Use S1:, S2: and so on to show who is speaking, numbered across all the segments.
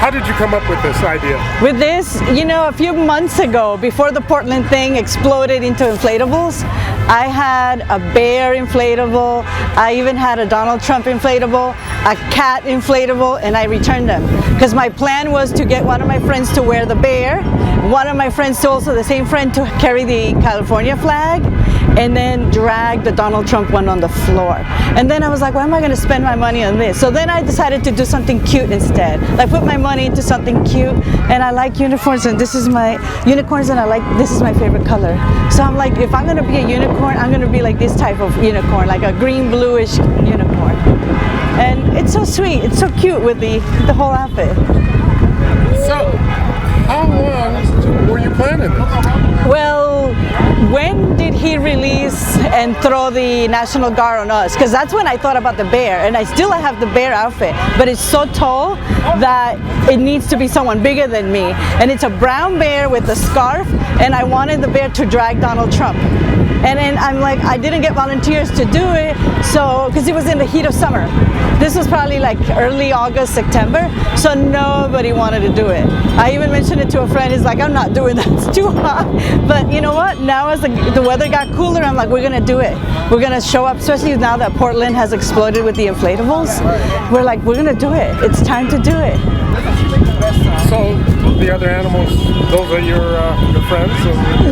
S1: How did you come up with this idea?
S2: With this, you know, a few months ago, before the Portland thing exploded into inflatables, I had a bear inflatable, I even had a Donald Trump inflatable, a cat inflatable, and I returned them. Because my plan was to get one of my friends to wear the bear, one of my friends to also, the same friend, to carry the California flag, and then drag the Donald Trump one on the floor. And then I was like, why am I going to spend my money on this? So then I decided to do something cute instead. Like put my money into something cute, and I like unicorns, and this is my unicorns, and this is my favorite color. So I'm like, if I'm going to be a unicorn, I'm going to be like this type of unicorn, like a green bluish unicorn. And it's so sweet, it's so cute with the whole outfit.
S1: So, how long were you planning this?
S2: Well, when did he release and throw the National Guard on us? Because that's when I thought about the bear, and I still have the bear outfit, but it's so tall that it needs to be someone bigger than me. And it's a brown bear with a scarf, and I wanted the bear to drag Donald Trump. And then I'm like, I didn't get volunteers to do it, so, because it was in the heat of summer. This was probably like early August, September, so nobody wanted to do it. I even mentioned it to a friend, he's like, I'm not doing that, it's too hot. But you know what, now as the weather got cooler, I'm like, we're gonna do it. We're gonna show up, especially now that Portland has exploded with the inflatables. We're like, we're gonna do it, it's time to do it.
S1: So, the other animals, those are your friends?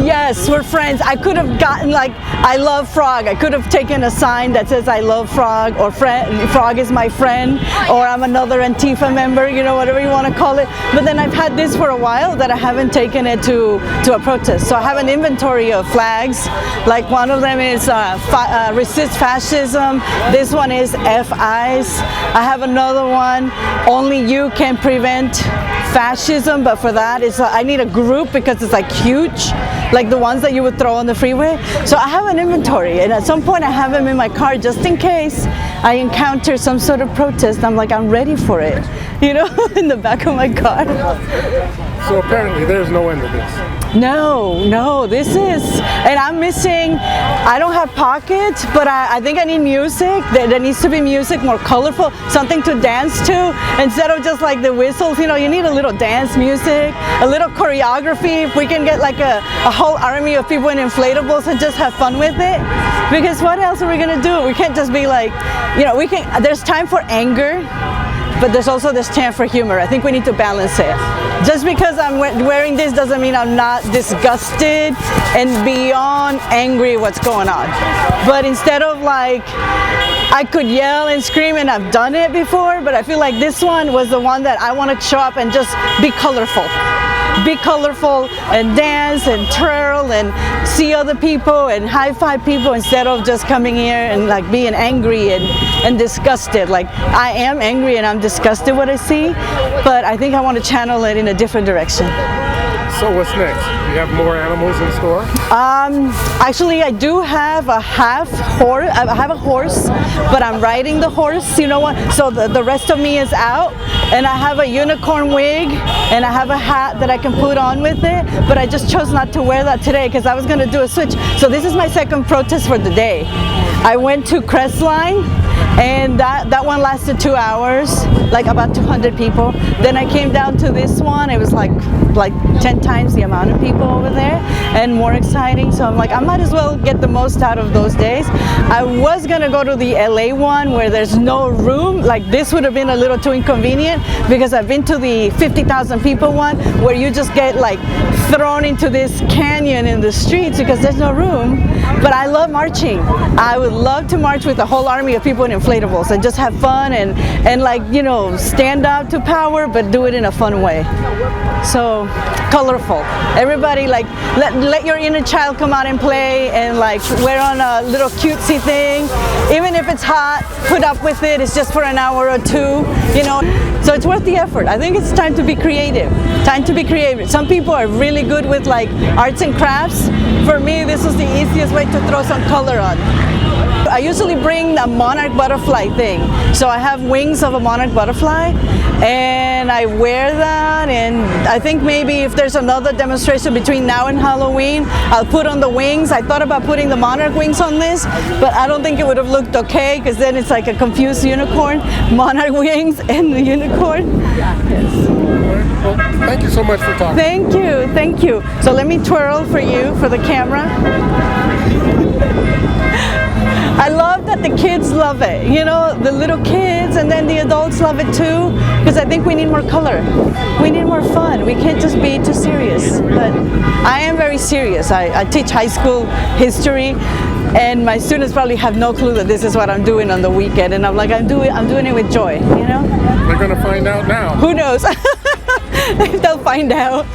S2: Yes, we're friends. I could have gotten like, I love Frog. I could have taken a sign that says I love Frog, or Frog is my friend, or I'm another Antifa member, you know, whatever you want to call it. But then I've had this for a while that I haven't taken it to a protest. So I have an inventory of flags. Like one of them is resist fascism. This one is FIs. I have another one, only you can prevent fascism, but for that I need a group because it's like huge, like the ones that you would throw on the freeway. So I have an inventory, and at some point I have them in my car just in case I encounter some sort of protest. I'm like, I'm ready for it, you know, in the back of my car.
S1: So apparently there's no end to this.
S2: No, this is, and I'm missing, I don't have pockets, but I think I need music. There needs to be music, more colorful, something to dance to, instead of just like the whistles, you know, you need a little dance music, a little choreography. If we can get like a whole army of people in inflatables and just have fun with it, because what else are we gonna do? We can't just be like, you know, there's time for anger, but there's also this time for humor. I think we need to balance it. Just because I'm wearing this doesn't mean I'm not disgusted and beyond angry what's going on. But instead of like, I could yell and scream, and I've done it before, but I feel like this one was the one that I want to show up and just be colorful. Be colorful and dance and twirl and see other people and high-five people, instead of just coming here and like being angry and disgusted. Like, I am angry and I'm disgusted what I see, but I think I want to channel it in a different direction.
S1: So what's next? Do you have more animals in store?
S2: Actually, I do have a horse. I have a horse, but I'm riding the horse, you know what? So the rest of me is out, and I have a unicorn wig, and I have a hat that I can put on with it, but I just chose not to wear that today because I was gonna do a switch. So this is my second protest for the day. I went to Crestline, and that one lasted 2 hours, like about 200 people. Then I came down to this one, it was like 10 times the amount of people over there, and more exciting. So I'm like, I might as well get the most out of those days. I was gonna go to the LA one where there's no room. Like, this would have been a little too inconvenient, because I've been to the 50,000 people one where you just get like thrown into this canyon in the streets because there's no room. But I love marching. I would love to march with a whole army of people in inflatables and just have fun and like, you know, stand up to power, but do it in a fun way. So colorful. Everybody, like, let your inner child come out and play, and like wear on a little cutesy thing. Even if it's hot, put up with it. It's just for an hour or two, you know. So it's worth the effort. I think it's time to be creative. Time to be creative. Some people are really good with like arts and crafts. For me, this was the easiest way to throw some color on. I usually bring a monarch butterfly thing. So I have wings of a monarch butterfly, and I wear that, and I think maybe if there's another demonstration between now and Halloween, I'll put on the wings. I thought about putting the monarch wings on this, but I don't think it would have looked okay, because then it's like a confused unicorn, monarch wings and the unicorn. Yes.
S1: Well, thank you so much for talking.
S2: Thank you, thank you. So let me twirl for you, for the camera. I love that the kids love it, you know, the little kids, and then the adults love it too, because I think we need more color. We need more fun. We can't just be too serious. But I am very serious. I teach high school history, and my students probably have no clue that this is what I'm doing on the weekend, and I'm like, I'm doing it with joy, you know?
S1: They're going to find out now.
S2: Who knows? They'll find out.